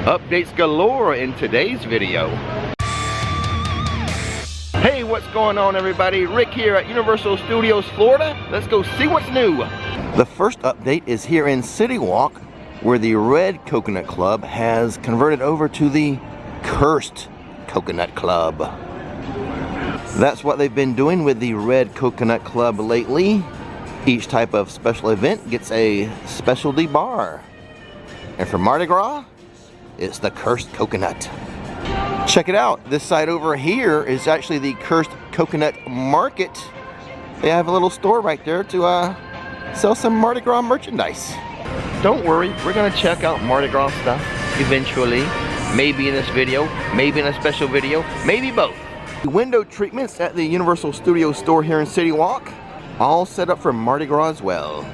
Updates galore in today's video. Hey, what's going on everybody? Rick here at Universal Studios Florida. Let's go see what's new. The first update is here in CityWalk, where the Red Coconut Club has converted over to the Cursed Coconut Club. That's what they've been doing with the Red Coconut Club lately. Each type of special event gets a specialty bar. And for Mardi Gras, it's the Cursed Coconut. Check it out. This side over here is actually the Cursed Coconut Market. They have a little store right there to sell some Mardi Gras merchandise. Don't worry, we're gonna check out Mardi Gras stuff eventually. Maybe in this video, maybe in a special video, maybe both. Window treatments at the Universal Studios store here in CityWalk, all set up for Mardi Gras as well.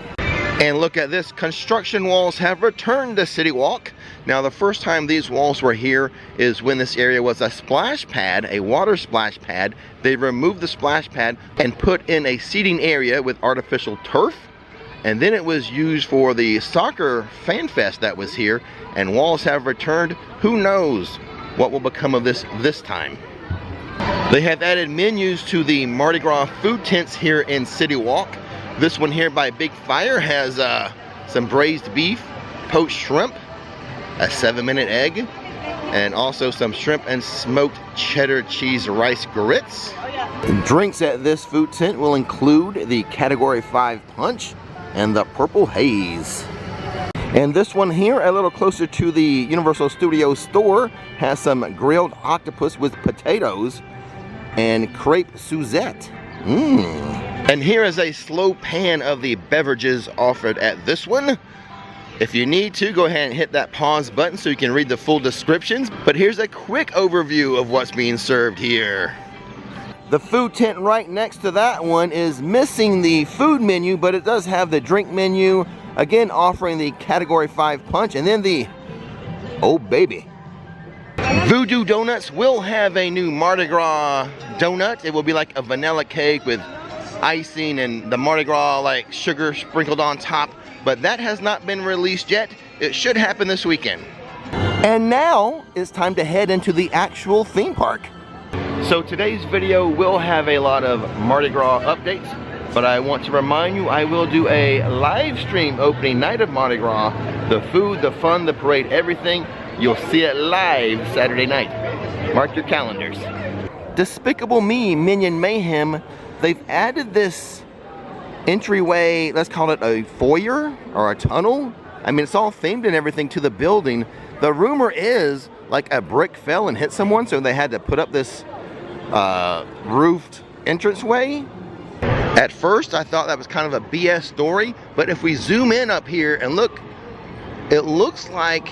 And look at this, construction walls have returned to CityWalk. Now the first time these walls were here is when this area was a splash pad, a water splash pad. They removed the splash pad and put in a seating area with artificial turf. And then it was used for the soccer fan fest that was here, and walls have returned. Who knows what will become of this time. They have added menus to the Mardi Gras food tents here in CityWalk. This one here by Big Fire has some braised beef, poached shrimp, a 7-minute egg, and also some shrimp and smoked cheddar cheese rice grits. Drinks at this food tent will include the Category 5 Punch and the Purple Haze. And this one here, a little closer to the Universal Studios store, has some grilled octopus with potatoes and crepe Suzette. And here is a slow pan of the beverages offered at this one. If you need to, go ahead and hit that pause button so you can read the full descriptions. But here's a quick overview of what's being served here. The food tent right next to that one is missing the food menu, but it does have the drink menu. Again, offering the Category 5 Punch, and then the, oh baby, Voodoo Donuts will have a new Mardi Gras donut. It will be like a vanilla cake with icing and the Mardi Gras like sugar sprinkled on top, but that has not been released yet. It should happen this weekend. And now it's time to head into the actual theme park. So today's video will have a lot of Mardi Gras updates, but I want to remind you I will do a live stream opening night of Mardi Gras. The food, the fun, the parade, everything. You'll see it live Saturday night. Mark your calendars. Despicable Me Minion Mayhem, they've added this entryway, let's call it a foyer or a tunnel. I mean, it's all themed and everything to the building. The rumor is like a brick fell and hit someone, so they had to put up this roofed entranceway. At first I thought that was kind of a BS story, but if we zoom in up here and look, it looks like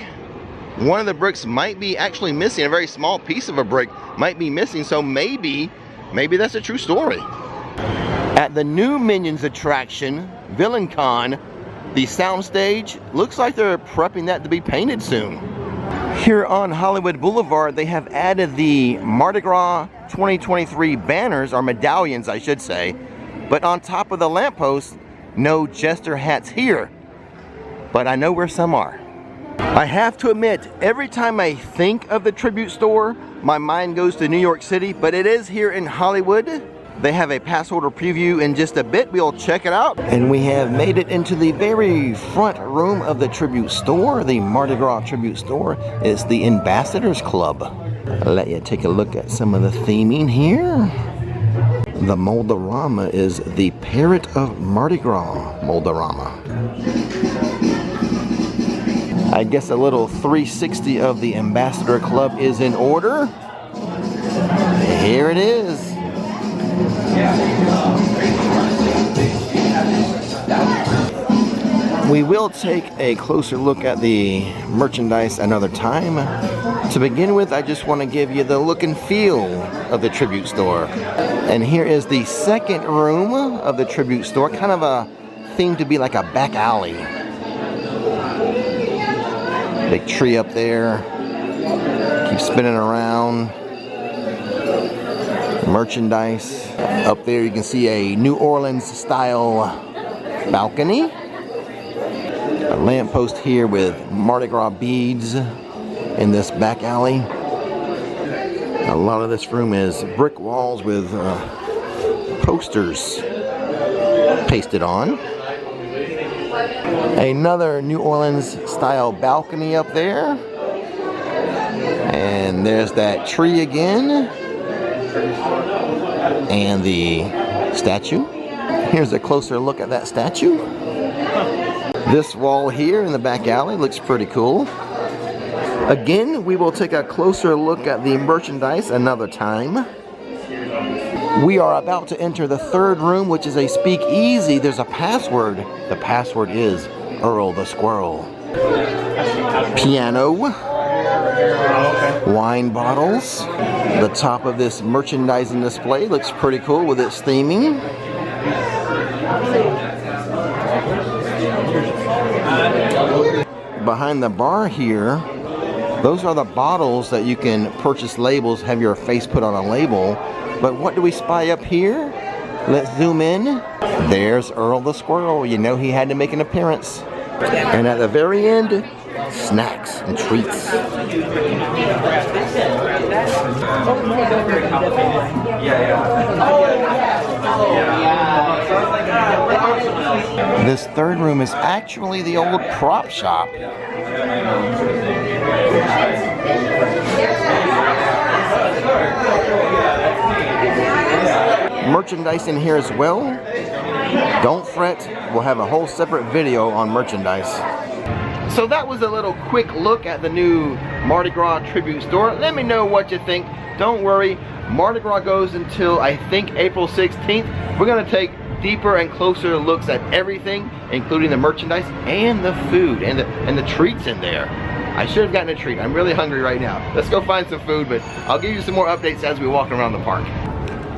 one of the bricks might be actually missing. A very small piece of a brick might be missing, so maybe that's a true story. At the new Minions attraction, Villain Con, the soundstage looks like they're prepping that to be painted soon. Here on Hollywood Boulevard, they have added the Mardi Gras 2023 banners, or medallions I should say, but on top of the lamppost, no jester hats here, but I know where some are. I have to admit, every time I think of the tribute store, my mind goes to New York City, but it is here in Hollywood. They have a pass holder preview in just a bit. We'll check it out. And we have made it into the very front room of the tribute store. The Mardi Gras tribute store is the Ambassadors Club. I'll let you take a look at some of the theming here. The Moldorama is the Parrot of Mardi Gras Moldorama. I guess a little 360 of the Ambassador Club is in order. Here it is. We will take a closer look at the merchandise another time. To begin with, I just want to give you the look and feel of the tribute store. And here is the second room of the tribute store, kind of a theme to be like a back alley. Big tree up there, keep spinning around. Merchandise. Up there you can see a New Orleans style balcony. A lamppost here with Mardi Gras beads in this back alley. A lot of this room is brick walls with posters pasted on. Another New Orleans style balcony up there. And there's that tree again. And the statue. Here's a closer look at that statue. This wall here in the back alley looks pretty cool. Again, we will take a closer look at the merchandise another time. We are about to enter the third room, which is a speakeasy. There's a password. The password is Earl the Squirrel. Piano. Wine bottles. The top of this merchandising display looks pretty cool with its theming. Behind the bar here, those are the bottles that you can purchase labels, have your face put on a label. But what do we spy up here? Let's zoom in. There's Earl the Squirrel. You know he had to make an appearance. And at the very end, snacks and treats. This third room is actually the old prop shop. Merchandise in here as well. Don't fret, we'll have a whole separate video on merchandise. So that was a little quick look at the new Mardi Gras tribute store. Let me know what you think. Don't worry, Mardi Gras goes until I think April 16th. We're gonna take deeper and closer looks at everything, including the merchandise and the food and the treats in there. I should have gotten a treat. I'm really hungry right now. Let's go find some food, but I'll give you some more updates as we walk around the park.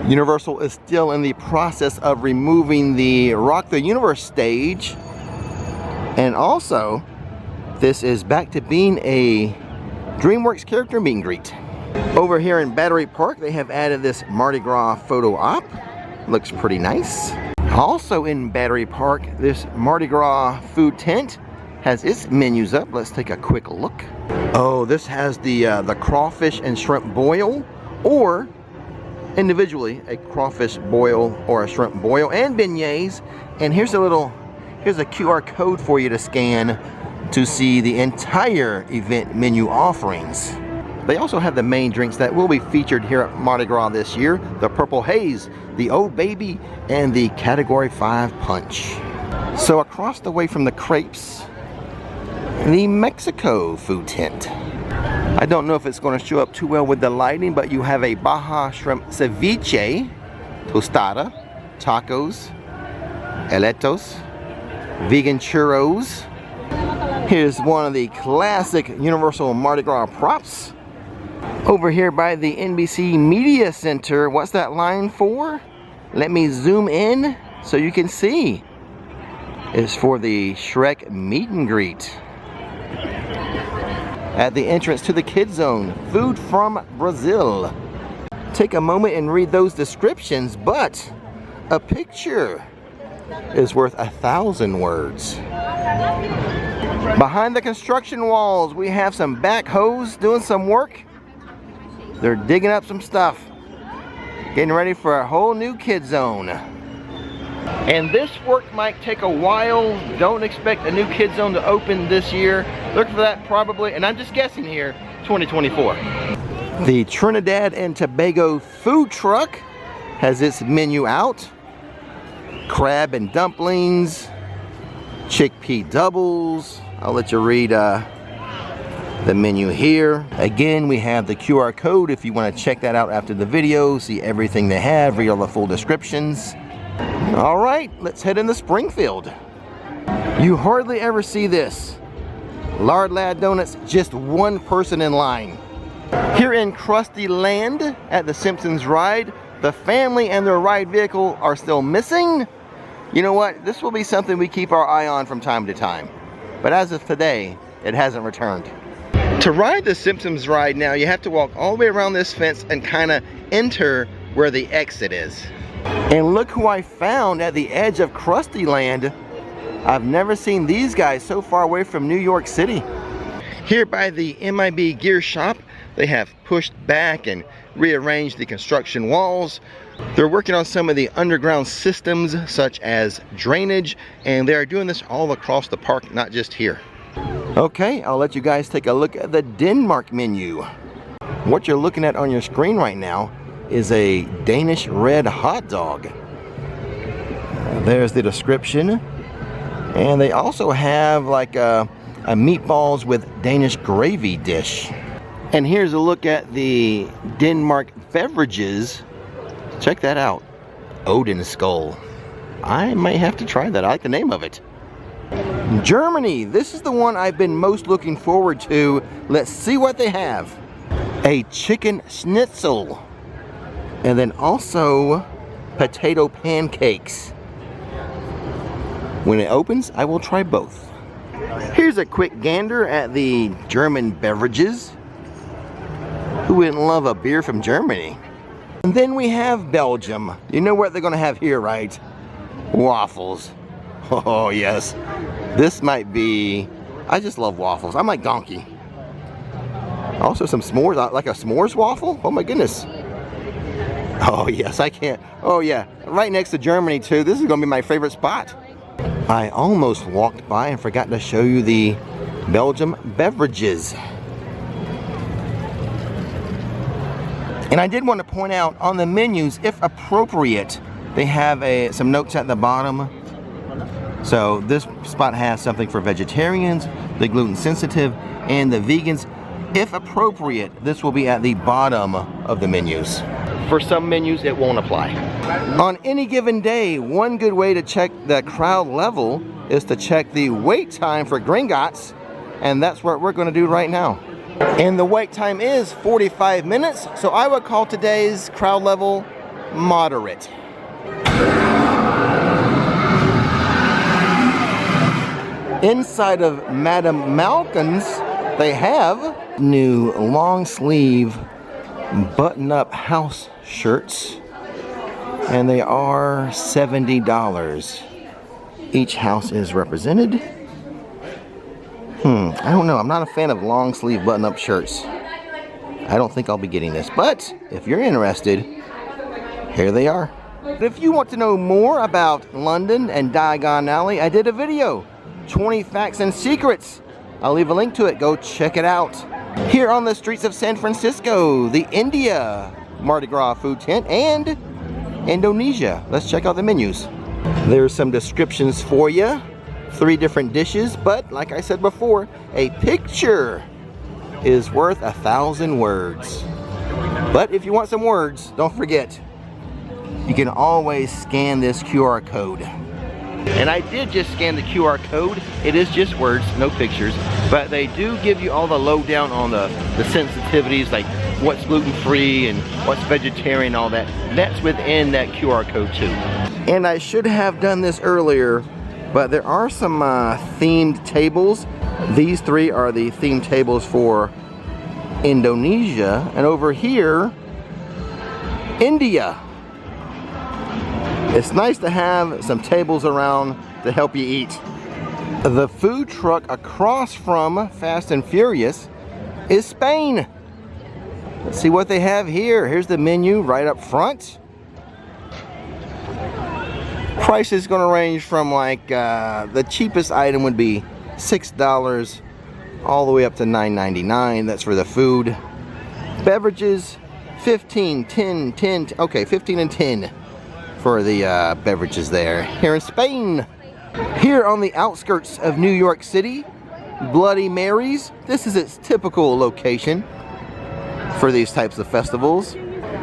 Universal is still in the process of removing the Rock the Universe stage. And also, this is back to being a DreamWorks character meet and greet. Over here in Battery Park, they have added this Mardi Gras photo op. Looks pretty nice. Also in Battery Park, this Mardi Gras food tent has its menus up. Let's take a quick look. Oh, this has the crawfish and shrimp boil, or individually a crawfish boil or a shrimp boil, and beignets. And here's a QR code for you to scan to see the entire event menu offerings. They also have the main drinks that will be featured here at Mardi Gras this year: the Purple Haze, the Old Baby, and the Category 5 Punch. So across the way from the crepes, the Mexico food tent. I don't know if it's going to show up too well with the lighting, but you have a Baja shrimp ceviche, tostada, tacos, eletos, vegan churros. Here's one of the classic Universal Mardi Gras props. Over here by the NBC Media Center, what's that line for? Let me zoom in so you can see. It's for the Shrek meet and greet. At the entrance to the Kids Zone, food from Brazil. Take a moment and read those descriptions, but a picture is worth 1,000 words. Behind the construction walls, we have some backhoes doing some work. They're digging up some stuff, getting ready for a whole new Kids Zone. And this work might take a while. Don't expect a new Kids Zone to open this year. Look for that probably, and I'm just guessing here, 2024. The Trinidad and Tobago food truck has its menu out. Crab and dumplings, chickpea doubles. I'll let you read the menu here. Again, we have the QR code if you want to check that out after the video, see everything they have, read all the full descriptions. All right, let's head into Springfield. You hardly ever see this. Lard Lad Donuts, just one person in line. Here in Krusty Land at the Simpsons ride, the family and their ride vehicle are still missing. You know what? This will be something we keep our eye on from time to time. But as of today, it hasn't returned. To ride the Simpsons ride now, you have to walk all the way around this fence and kind of enter where the exit is. And look who I found at the edge of Krusty Land. I've never seen these guys so far away from New York City. Here by the MIB Gear Shop, they have pushed back and rearranged the construction walls. They're working on some of the underground systems such as drainage, and they are doing this all across the park, not just here. Okay, I'll let you guys take a look at the Denmark menu. What you're looking at on your screen right now is a Danish red hot dog. There's the description. And they also have like a meatballs with Danish gravy dish. And here's a look at the Denmark beverages. Check that out. Odin Skull. I might have to try that. I like the name of it. Germany. This is the one I've been most looking forward to. Let's see what they have. A chicken schnitzel. And then also potato pancakes. When it opens, I will try both. Here's a quick gander at the German beverages. Who wouldn't love a beer from Germany? And then we have Belgium. You know what they're gonna have here, right? Waffles. Oh yes. This might be, I just love waffles. I'm like Donkey. Also some s'mores, like a s'mores waffle? Oh my goodness. Oh yes, I can't. Oh yeah, right next to Germany too. This is gonna be my favorite spot. I almost walked by and forgot to show you the Belgium beverages. And I did want to point out on the menus, if appropriate, they have some notes at the bottom. So this spot has something for vegetarians, the gluten sensitive, and the vegans. If appropriate, this will be at the bottom of the menus. For some menus, it won't apply. On any given day, one good way to check the crowd level is to check the wait time for Gringotts, and that's what we're going to do right now. And the wait time is 45 minutes, so I would call today's crowd level moderate. Inside of Madame Malkin's, they have new long sleeve button-up house shirts, and they are $70. Each house is represented. I don't know. I'm not a fan of long sleeve button-up shirts. I don't think I'll be getting this, but if you're interested, here they are. If you want to know more about London and Diagon Alley, I did a video, 20 Facts and Secrets. I'll leave a link to it. Go check it out. Here on the streets of San Francisco, the India Mardi Gras food tent and Indonesia. Let's check out the menus. There's some descriptions for you. 3 different dishes, but like I said before, a picture is worth 1,000 words. But if you want some words, don't forget, you can always scan this QR code. And I did just scan the QR code. It is just words, no pictures, but they do give you all the lowdown on the sensitivities, like what's gluten-free and what's vegetarian, all that. That's within that QR code too. And I should have done this earlier, but there are some themed tables. These 3 are the themed tables for Indonesia, and over here, India. It's nice to have some tables around to help you eat. The food truck across from Fast and Furious is Spain. Let's see what they have here. Here's the menu right up front. Price is going to range from like the cheapest item would be $6 all the way up to $9.99. That's for the food. Beverages, 15, 10, 10, okay, 15 and 10 for the beverages there. Here in Spain. Here on the outskirts of New York City, Bloody Mary's. This is its typical location for these types of festivals.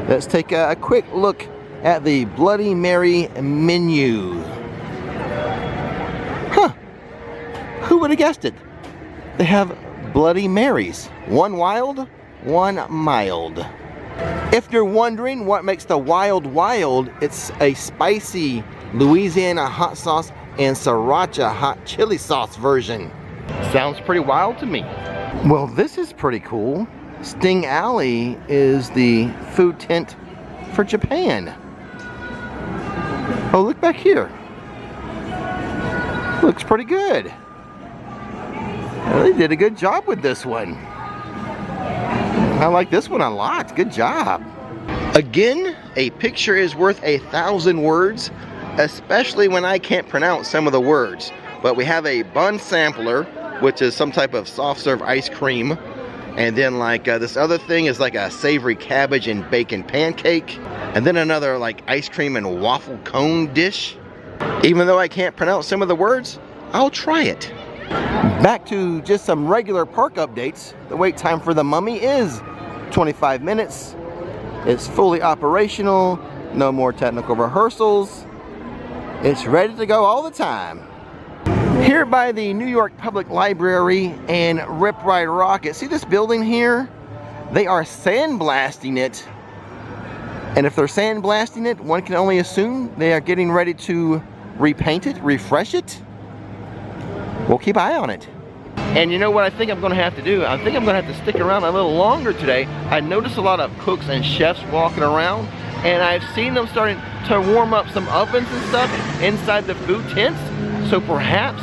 Let's take a quick look at the Bloody Mary menu. Huh, who would have guessed it? They have Bloody Marys, 1 wild, 1 mild. If you're wondering what makes the wild wild, it's a spicy Louisiana hot sauce and sriracha hot chili sauce version. Sounds pretty wild to me. Well, this is pretty cool. Sting Alley is the food tent for Japan. Oh, look back here. Looks pretty good. They did a good job with this one. I like this one a lot. Good job. Again, a picture is worth 1,000 words, especially when I can't pronounce some of the words. But we have a bun sampler, which is some type of soft serve ice cream. And then like this other thing is like a savory cabbage and bacon pancake. And then another like ice cream and waffle cone dish. Even though I can't pronounce some of the words, I'll try it. Back to just some regular park updates. The wait time for the Mummy is 25 minutes. It's fully operational. No more technical rehearsals. It's ready to go all the time. Here by the New York Public Library and Rip Ride Rocket. See this building here? They are sandblasting it. And if they're sandblasting it, one can only assume they are getting ready to repaint it, refresh it. We'll keep an eye on it. And you know what I think I'm going to have to do? I think I'm going to have to stick around a little longer today. I noticed a lot of cooks and chefs walking around, and I've seen them starting to warm up some ovens and stuff inside the food tents. So perhaps,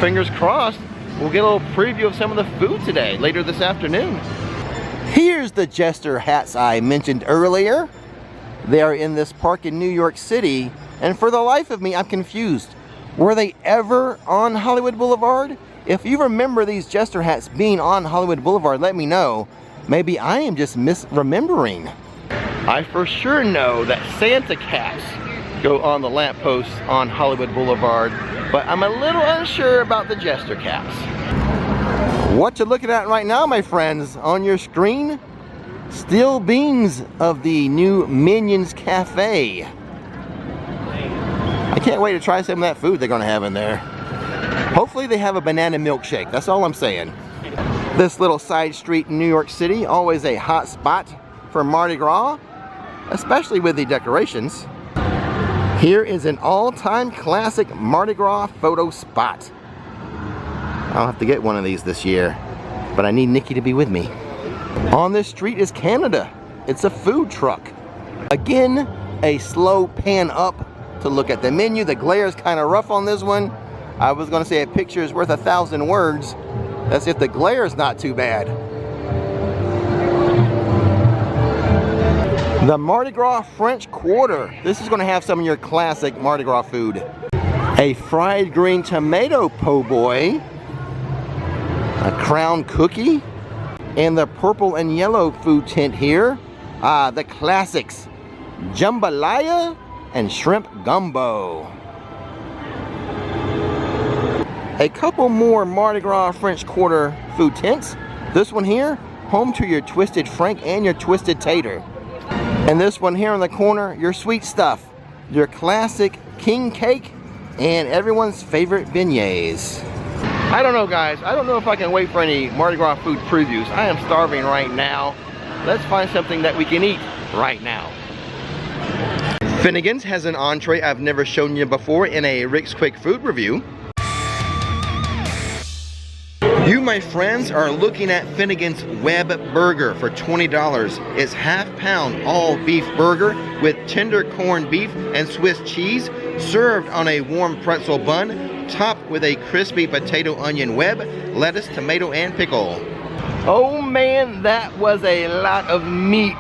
fingers crossed, we'll get a little preview of some of the food today, later this afternoon. Here's the Jester hats I mentioned earlier. They are in this park in New York City, and for the life of me, I'm confused. Were they ever on Hollywood Boulevard? If you remember these Jester hats being on Hollywood Boulevard, let me know. Maybe I am just misremembering. I for sure know that Santa caps go on the lampposts on Hollywood Boulevard, but I'm a little unsure about the Jester caps. What you're looking at right now, my friends, on your screen, steel beams of the new Minions Cafe. I can't wait to try some of that food they're gonna have in there. Hopefully they have a banana milkshake, that's all I'm saying. This little side street in New York City, always a hot spot for Mardi Gras, especially with the decorations. Here is an all-time classic Mardi Gras photo spot. I'll have to get one of these this year, but I need Nikki to be with me. On this street is Canada. It's a food truck. Again, a slow pan up to look at the menu. The glare is kind of rough on this one. I was going to say a picture is worth 1,000 words. That's if the glare is not too bad. The Mardi Gras French Quarter. This is going to have some of your classic Mardi Gras food. A fried green tomato po' boy. A crown cookie. And the purple and yellow food tent here. The classics. Jambalaya and shrimp gumbo. A couple more Mardi Gras French Quarter food tents. This one here, home to your Twisted Frank and your Twisted Tater. And this one here in the corner, your sweet stuff. Your classic king cake and everyone's favorite beignets. I don't know, guys. I don't know if I can wait for any Mardi Gras food previews. I am starving right now. Let's find something that we can eat right now. Finnegan's has an entree I've never shown you before in a Rix Quick food review. You, my friends, are looking at Finnegan's Web Burger for $20. It's half-pound all-beef burger with tender corned beef and Swiss cheese, served on a warm pretzel bun, topped with a crispy potato onion web, lettuce, tomato, and pickle. Oh man, that was a lot of meat,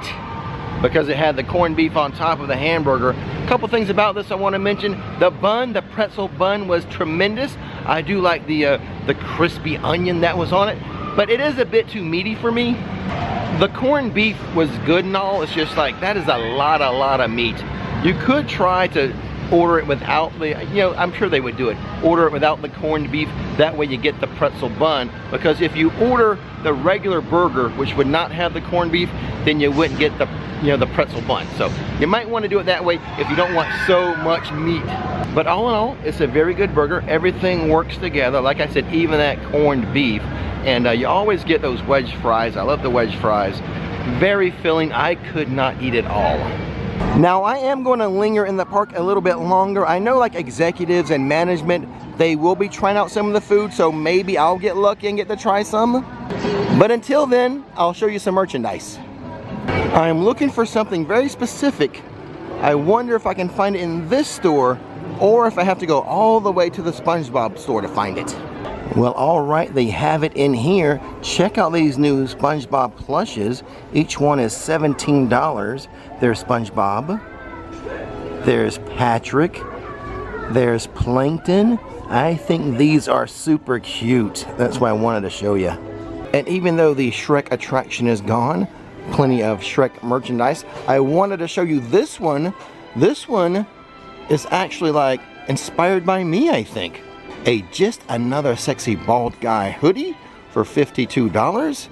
because it had the corned beef on top of the hamburger. A couple things about this I want to mention. The bun, the pretzel bun, was tremendous. I do like the crispy onion that was on it, but it is a bit too meaty for me. The corned beef was good and all, it's just like, that is a lot of meat. You could try to order it without the, you know, I'm sure they would do it. Order it without the corned beef, that way you get the pretzel bun, because if you order the regular burger, which would not have the corned beef, then you wouldn't get the, you know, the pretzel bun. So you might want to do it that way if you don't want so much meat. But all in all, it's a very good burger. Everything works together. Like I said, even that corned beef. And you always get those wedge fries. I love the wedge fries. Very filling. I could not eat it all. Now I am going to linger in the park a little bit longer. I know like executives and management, they will be trying out some of the food, so maybe I'll get lucky and get to try some. But until then, I'll show you some merchandise. I'm looking for something very specific. I wonder if I can find it in this store, or if I have to go all the way to the SpongeBob store to find it. Well, all right, they have it in here. Check out these new SpongeBob plushes. Each one is $17. There's SpongeBob. There's Patrick. There's Plankton. I think these are super cute. That's why I wanted to show you. And even though the Shrek attraction is gone, plenty of Shrek merchandise, I wanted to show you this one. This one is actually like inspired by me, I think. Just another sexy bald guy hoodie for $52.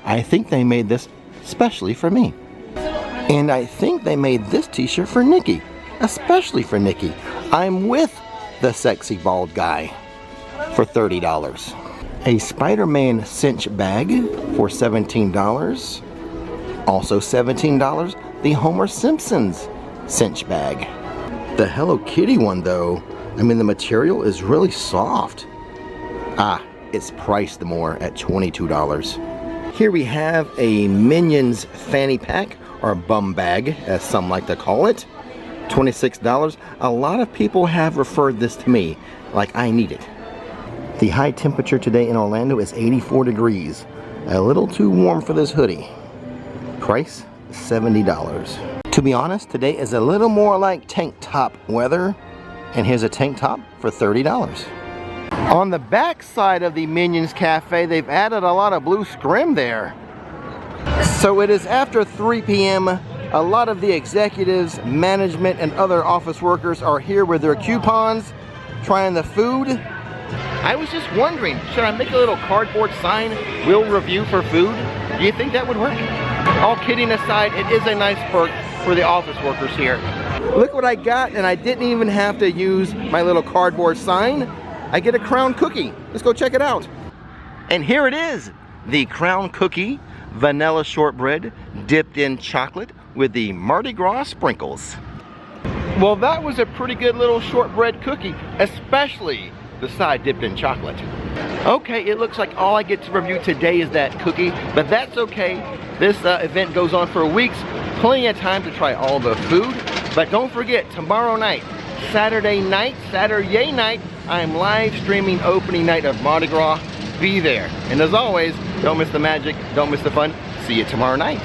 I think they made this especially for me. And I think they made this t-shirt for Nikki, especially for Nikki. I'm with the sexy bald guy for $30. A Spider-Man cinch bag for $17. Also $17, the Homer Simpson's cinch bag. The Hello Kitty one though, I mean, the material is really soft. It's priced more at $22. Here we have a Minions fanny pack, or bum bag, as some like to call it. $26. A lot of people have referred this to me, like I need it. The high temperature today in Orlando is 84 degrees. A little too warm for this hoodie. Price, $70. To be honest, today is a little more like tank top weather. And here's a tank top for $30. On the back side of the Minions Cafe, they've added a lot of blue scrim there. So it is after 3 p.m. A lot of the executives, management, and other office workers are here with their coupons, trying the food. I was just wondering, should I make a little cardboard sign, "Will review for food"? Do you think that would work? All kidding aside, it is a nice perk for the office workers here. Look what I got, and I didn't even have to use my little cardboard sign. I get a crown cookie. Let's go check it out. And here it is, the crown cookie, vanilla shortbread dipped in chocolate with the Mardi Gras sprinkles. Well, that was a pretty good little shortbread cookie, especially the side dipped in chocolate. Okay, it looks like all I get to review today is that cookie, but that's okay. This event goes on for weeks, plenty of time to try all the food. But don't forget, tomorrow night, Saturday night, I'm live streaming opening night of Mardi Gras. Be there. And as always, don't miss the magic, don't miss the fun. See you tomorrow night.